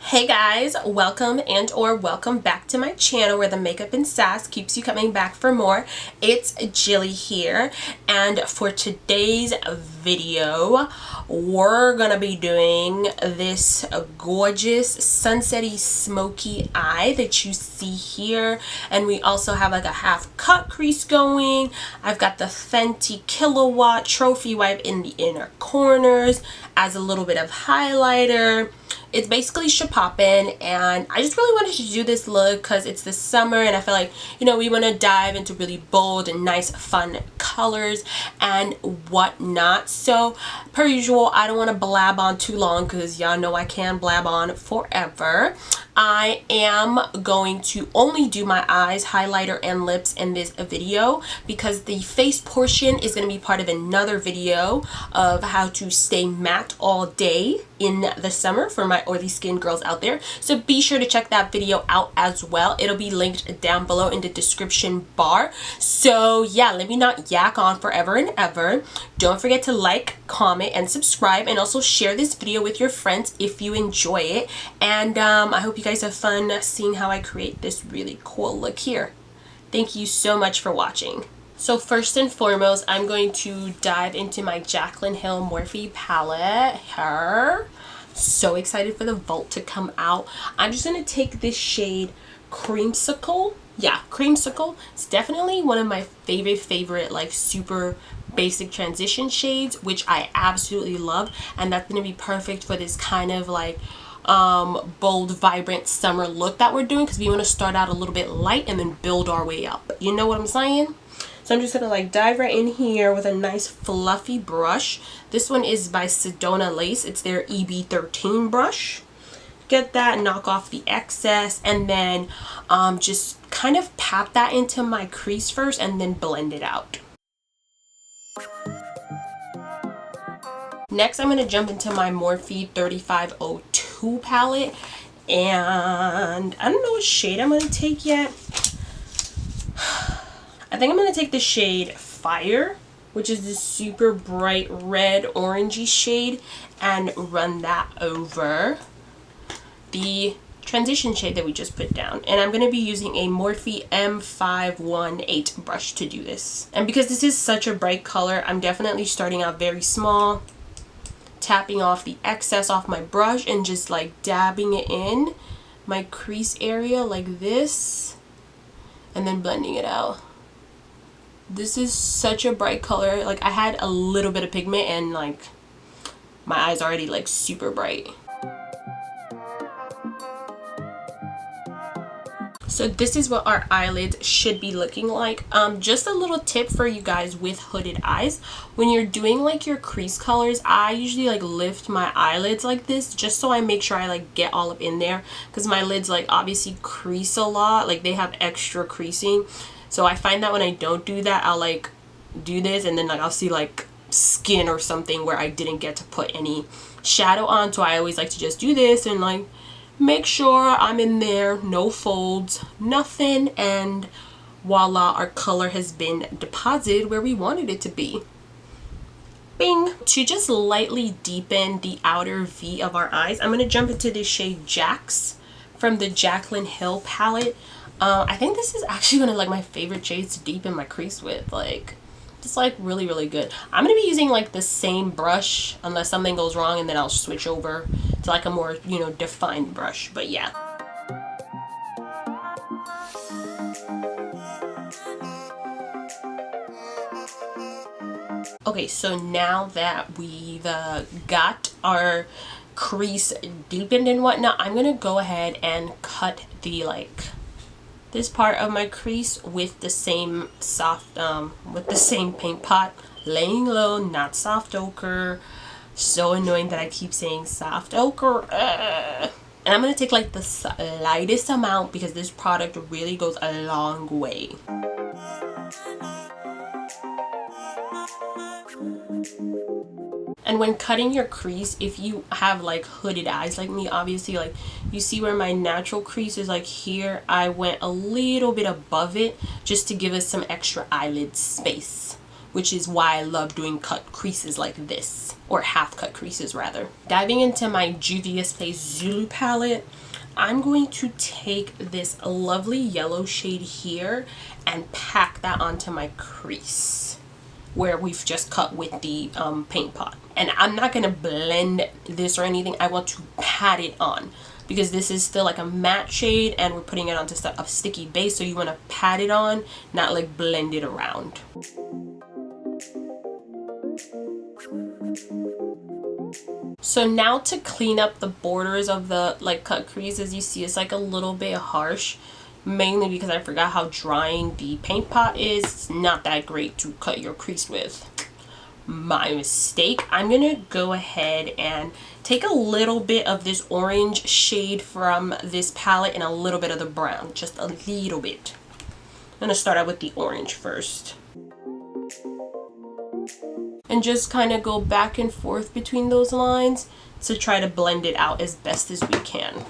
Hey guys, welcome welcome back to my channel where the makeup and sass keeps you coming back for more. It's Gilly here, and for today's video we're gonna be doing this gorgeous sunsetty smoky eye that you see here, and we also have like a half cut crease going. I've got the Fenty Killawatt trophy wipe in the inner corners as a little bit of highlighter. It's basically poppin', and I just really wanted to do this look because it's the summer and I feel like, you know, we want to dive into really bold and nice fun colors and whatnot. So per usual, I don't want to blab on too long because y'all know I can blab on forever. I am going to only do my eyes, highlighter, and lips in this video because the face portion is going to be part of another video of how to stay matte all day in the summer for my oily skin girls out there. So be sure to check that video out as well. It'll be linked down below in the description bar. So yeah, let me not yak on forever and ever. Don't forget to like, comment, and subscribe, and also share this video with your friends if you enjoy it. And I hope you guys have fun seeing how I create this really cool look here. Thank you so much for watching. So first and foremost, I'm going to dive into my JaclynHill Morphe palette here. So excited for the vault to come out. I'm just going to take this shade Creamsicle. Yeah, Creamsicle. It's definitely one of my favorite like super basic transition shades, which I absolutely love, and that's going to be perfect for this kind of like bold, vibrant summer look that we're doing, because we want to start out a little bit light and then build our way up. You know what I'm saying? So I'm just going to like dive right in here with a nice fluffy brush. This one is by Sedona Lace. It's their EB13 brush. Get that, knock off the excess, and then just kind of pat that into my crease first and then blend it out. Next, I'm going to jump into my Morphe 3502 palette, and I don't know what shade I'm going to take yet. I think I'm going to take the shade Fire, which is this super bright red orangey shade, and run that over the transition shade that we just put down. And I'm going to be using a Morphe M518 brush to do this. And because this is such a bright color, I'm definitely starting out very small, tapping off the excess off my brush and just like dabbing it in my crease area like this, and then blending it out. This is such a bright color. Like, I had a little bit of pigment and like my eyes already like super bright. So this is what our eyelids should be looking like. Just a little tip for you guys with hooded eyes. When you're doing like your crease colors, I usually like lift my eyelids like this just so I make sure I like get all up in there, because my lids like obviously crease a lot. Like, they have extra creasing. So I find that when I don't do that, I'll like do this and then like I'll see like skin or something where I didn't get to put any shadow on. So I always like to just do this and like make sure I'm in there, no folds, nothing, and voila, our color has been deposited where we wanted it to be. Bing! To just lightly deepen the outer V of our eyes, I'm going to jump into this shade Jax from the JaclynHill palette. I think this is actually one of like my favorite shades to deepen my crease with. Like, just like really good. I'm going to be using like the same brush unless something goes wrong, and then I'll switch over to like a more, you know, defined brush. But yeah. Okay, so now that we've got our crease deepened and whatnot, I'm going to go ahead and cut the like this part of my crease with the same soft with the same paint pot, laying low, not soft ochre. So annoying that I keep saying soft ochre. And I'm gonna take like the slightest amount because this product really goes a long way. And when cutting your crease, if you have like hooded eyes like me, obviously like you see where my natural crease is like here, I went a little bit above it just to give us some extra eyelid space. which is why I love doing cut creases like this, or half cut creases rather. Diving into my Juvia Zulu palette, I'm going to take this lovely yellow shade here and pack that onto my crease where we've just cut with the paint pot. And I'm not going to blend this or anything. I want to pat it on because this is still like a matte shade and we're putting it onto a sticky base, so you want to pat it on, not like blend it around. So now to clean up the borders of the like cut crease, as you see, it's like a little bit harsh, mainly because I forgot how drying the paint pot is. It's not that great to cut your crease with. My mistake. I'm gonna go ahead and take a little bit of this orange shade from this palette and a little bit of the brown, just a little bit. I'm gonna start out with the orange first. And just kind of go back and forth between those lines to try to blend it out as best as we can.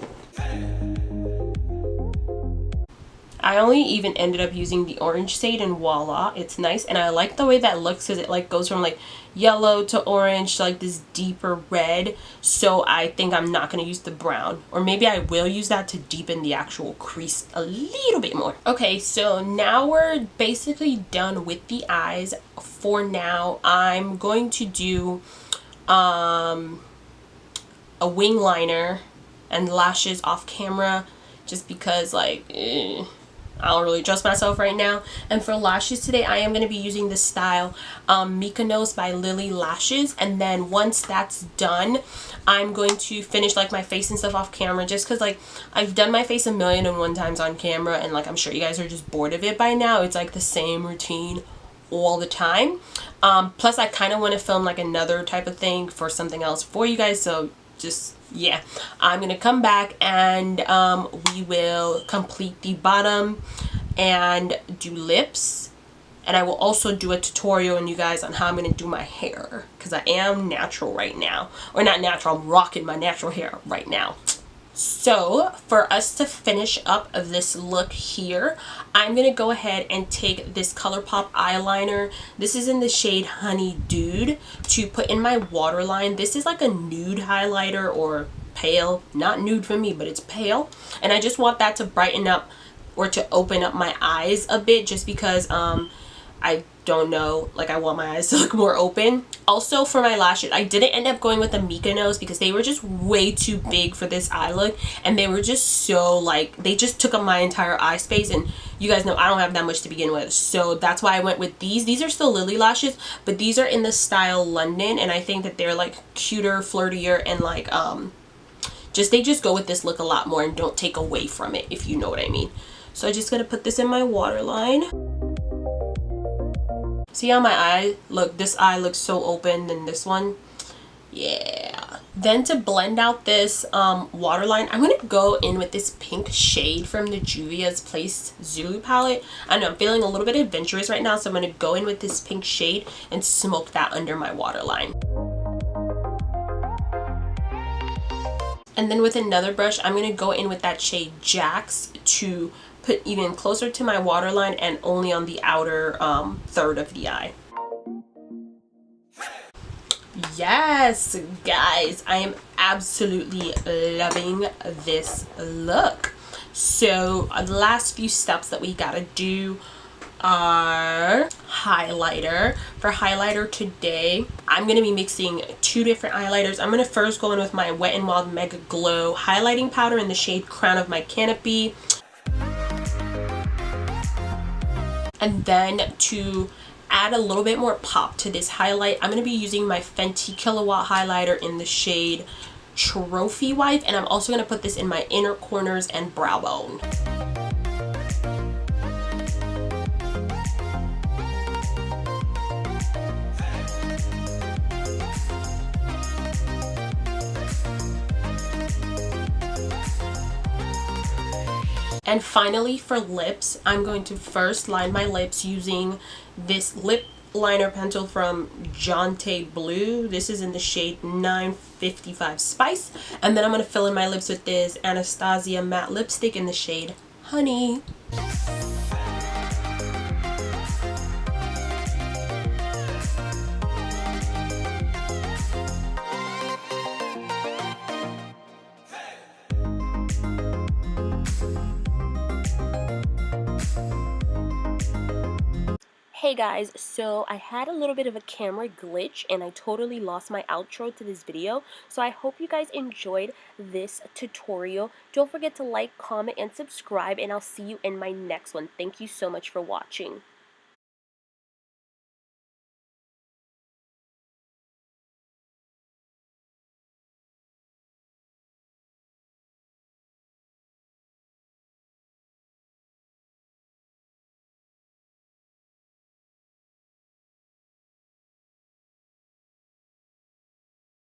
I only even ended up using the orange shade and voila, it's nice. And I like the way that looks because it like goes from like yellow to orange to like this deeper red. So I think I'm not going to use the brown, or maybe I will use that to deepen the actual crease a little bit more. Okay, so now we're basically done with the eyes. For now, I'm going to do a wing liner and lashes off camera just because like I don't really trust myself right now. And for lashes today, I am going to be using the style Mykonos by Lily Lashes. And then once that's done, I'm going to finish like my face and stuff off camera, just because like I've done my face 1,000,001 times on camera, and like I'm sure you guys are just bored of it by now. It's like the same routine all the time. Plus I kind of want to film like another type of thing for something else for you guys, so just yeah, I'm gonna come back and we will complete the bottom and do lips, and I will also do a tutorial on you guys on how I'm gonna do my hair, because I am natural right now, or not natural, I'm rocking my natural hair right now. So for us to finish up of this look here, I'm going to go ahead and take this ColourPop eyeliner. This is in the shade Honey Dude, to put in my waterline. This is like a nude highlighter, or pale, not nude for me, but it's pale. And I just want that to brighten up or to open up my eyes a bit, just because I don't know, like I want my eyes to look more open. Also for my lashes, I didn't end up going with the Mykonos because they were just way too big for this eye look, and they were just so like, they just took up my entire eye space, and you guys know I don't have that much to begin with, so that's why I went with these. These are still Lily lashes, but these are in the style London, and I think that they're like cuter, flirtier, and like they just go with this look a lot more and don't take away from it, if you know what I mean. So I'm just gonna put this in my waterline. See how my eye look? This eye looks so open than this one. Yeah. Then to blend out this waterline, I'm going to go in with this pink shade from the Juvia's Place Zulu palette. I know I'm feeling a little bit adventurous right now, so I'm going to go in with this pink shade and smoke that under my waterline. And then with another brush, I'm going to go in with that shade Jax to put even closer to my waterline and only on the outer third of the eye. Yes, guys, I am absolutely loving this look. So the last few steps that we gotta do are highlighter. For highlighter today, I'm going to be mixing two different highlighters. I'm going to first go in with my Wet n Wild Mega Glow highlighting powder in the shade Crown of my Canopy. And then to add a little bit more pop to this highlight, I'm going to be using my Fenty Killawatt highlighter in the shade Trophy Wife, and I'm also going to put this in my inner corners and brow bone. And finally for lips, I'm going to first line my lips using this lip liner pencil from Jonteblue. This is in the shade 955 Spice. And then I'm going to fill in my lips with this Anastasia matte lipstick in the shade Honey. Hey guys, so I had a little bit of a camera glitch and I totally lost my outro to this video, so I hope you guys enjoyed this tutorial. Don't forget to like, comment, and subscribe, and I'll see you in my next one. Thank you so much for watching.